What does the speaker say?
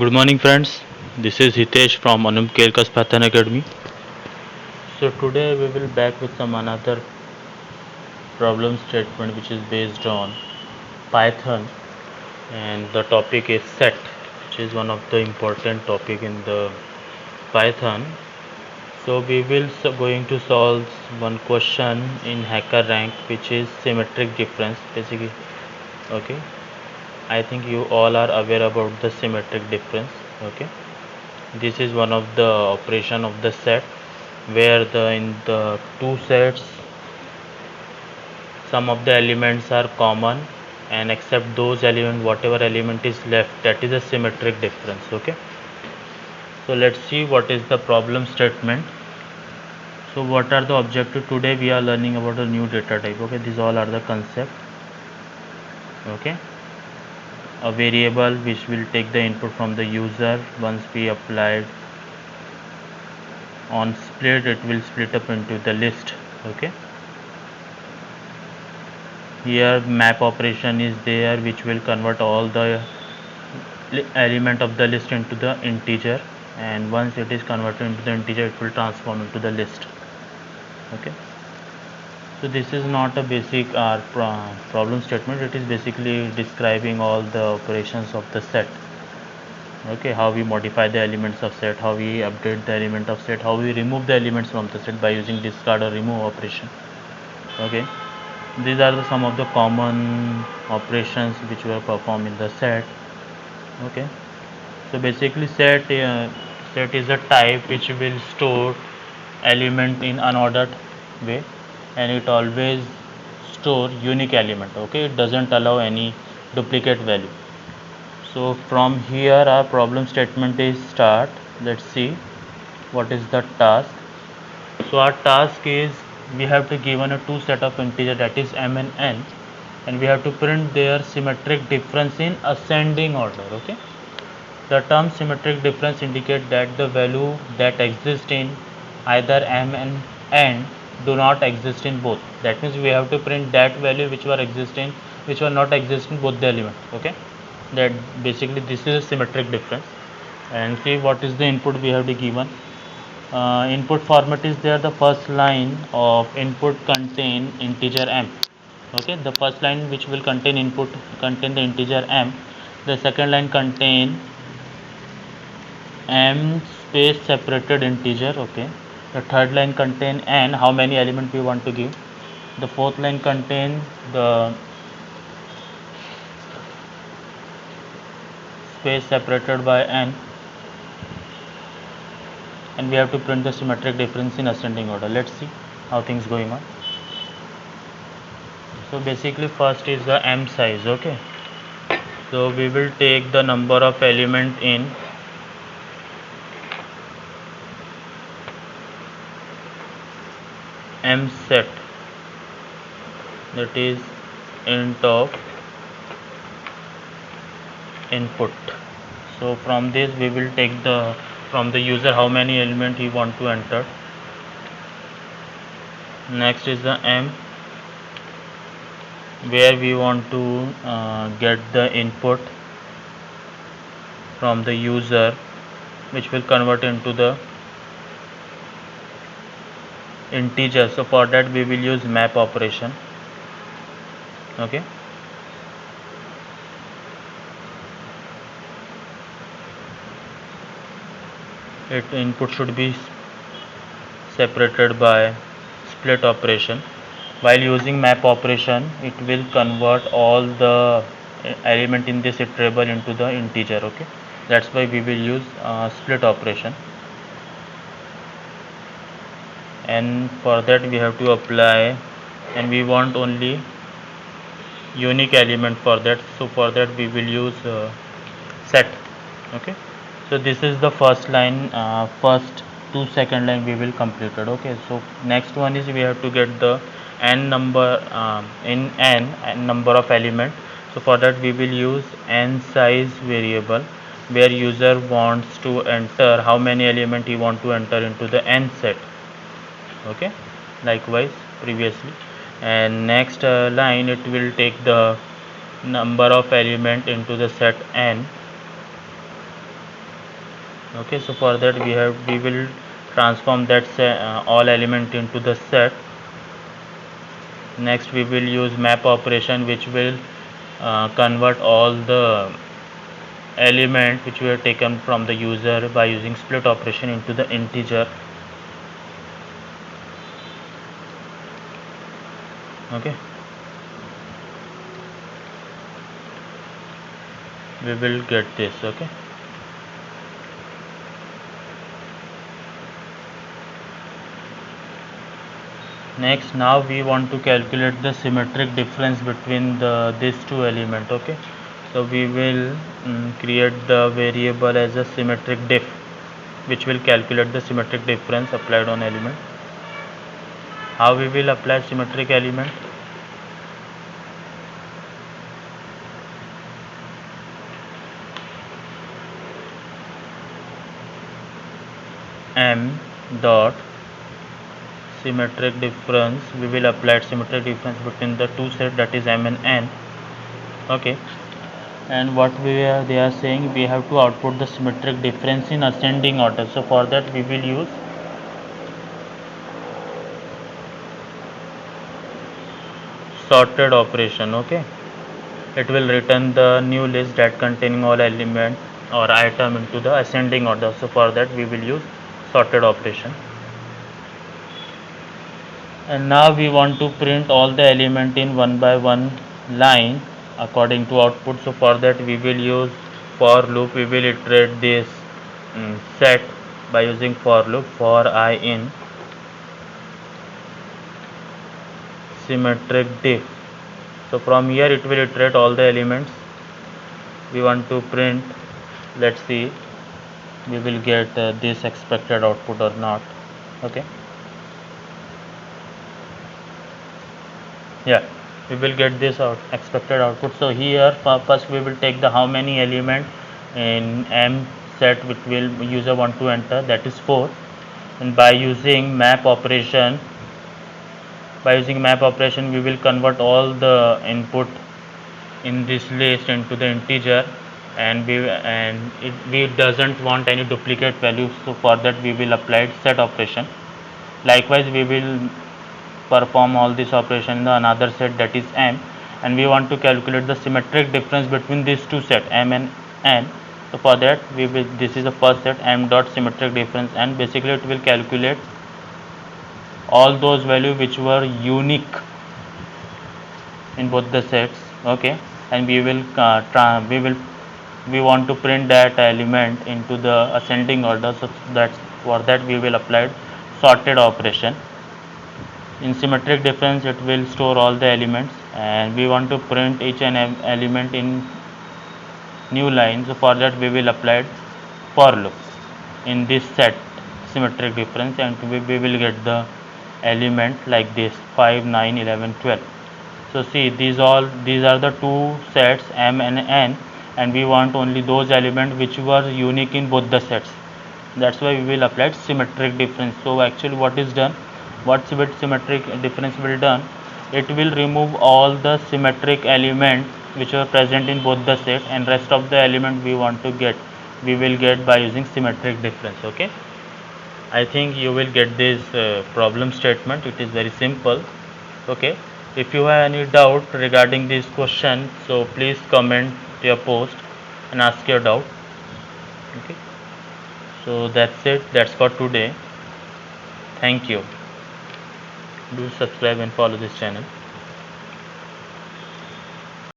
Good morning, friends. This is Hitesh from Anum Kelkas Pathan Academy. So today we will back with some another problem statement which is based on Python, and the topic is set, which is one of the important topic in the Python. So we will going to solve one question in hacker rank, which is symmetric difference basically. Okay, I think you all are aware about the symmetric difference. Okay, this is one of the operation of the set where the in the two sets some of the elements are common, and except those element whatever element is left, that is a symmetric difference. Okay, so let's see what is the problem statement. So what are the objective? Today we are learning about a new data type. Okay, these all are the concept. Okay, a variable which will take the input from the user. Once we applied on split, it will split up into the list. Okay, here map operation is there which will convert all the element of the list into the integer, and once it is converted into the integer it will transform into the list. Okay, so this is not a basic problem statement, it is basically describing all the operations of the set. Okay, how we modify the elements of set, how we update the element of set, how we remove the elements from the set by using discard or remove operation. Okay, these are some of the common operations which were performed in the set. Okay, so basically set is a type which will store element in unordered way, and it always store unique element. Okay, it doesn't allow any duplicate value. So from here our problem statement is start. Let's see what is the task. So our task is we have to given a two set of integer, that is m and n, and we have to print their symmetric difference in ascending order. Okay, the term symmetric difference indicate that the value that exist in either m and n do not exist in both. That means we have to print that value which were exist in which were not exist in both the element. Okay, that basically this is a symmetric difference. And see what is the input we have to given. Input format is there. The first line of input contain integer m. Okay, the first line which will contain input contain the integer m. The second line contain m space separated integer. Okay, the third line contain n, how many element we want to give. The fourth line contain the space separated by n, and we have to print the symmetric difference in ascending order. Let's see how things going on. So basically first is the m size. Okay, so we will take the number of element in m set, that is int of input. So from this we will take the from the user how many element he want to enter. Next is the m, where we want to get the input from the user which will convert into the integer. So for that we will use map operation. Okay, it input should be separated by split operation. While using map operation it will convert all the element in this iterable into the integer. Okay, that's why we will use split operation, and for that we have to apply, and we want only unique element for that. So for that we will use set. Okay, so this is the first line, first two second line we will complete it. Okay, so next one is we have to get the n number, in n number of element. So for that we will use n size variable, where user wants to enter how many element he want to enter into the n set. Okay, likewise previously. And next line it will take the number of element into the set n, Okay, so for that we will transform that all element into the set. Next we will use map operation, which will convert all the element which we have taken from the user by using split operation into the integer. Okay, we will get this. Okay, next now we want to calculate the symmetric difference between these two element. Okay, so we will create the variable as a symmetric diff, which will calculate the symmetric difference applied on element. How we will apply symmetric element? M dot symmetric difference, we will apply symmetric difference between the two sets, that is M and N. Okay, and what they are saying, we have to output the symmetric difference in ascending order. So for that we will use sorted operation. Okay, it will return the new list that containing all element or item into the ascending order. So for that we will use sorted operation. And now we want to print all the element in one by one line according to output. So for that we will use for loop. We will iterate this set by using for loop for I in symmetric diff. So from here it will iterate all the elements we want to print. Let's see, we will get this expected output or not. Okay, yeah, we will get this expected output. So here first we will take the how many element in M set which will user want to enter, that is 4, and by using map operation we will convert all the input in this list into the integer, and we doesn't want any duplicate values. So for that we will apply set operation. Likewise we will perform all this operation in the another set, that is M, and we want to calculate the symmetric difference between these two set M and N. So for that we will, this is the first set, M dot symmetric difference, and basically it will calculate all those values which were unique in both the sets. Okay, and we want to print that element into the ascending order. So that's for that we will apply sorted operation. In symmetric difference it will store all the elements, and we want to print each and element in new line. So for that we will apply for loop in this set symmetric difference, and we will get the element like this 5, 9, 11, 12. So see, these are the two sets M and N, and we want only those elements which were unique in both the sets. That's why we will apply symmetric difference. So actually what is done, what's with symmetric difference will done, it will remove all the symmetric element which are present in both the set, and rest of the element we want to get, we will get by using symmetric difference. Okay, I think you will get this problem statement. It is very simple. Okay, if you have any doubt regarding this question, so please comment your post and ask your doubt. Okay, so that's it, that's for today. Thank you. Do subscribe and follow this channel.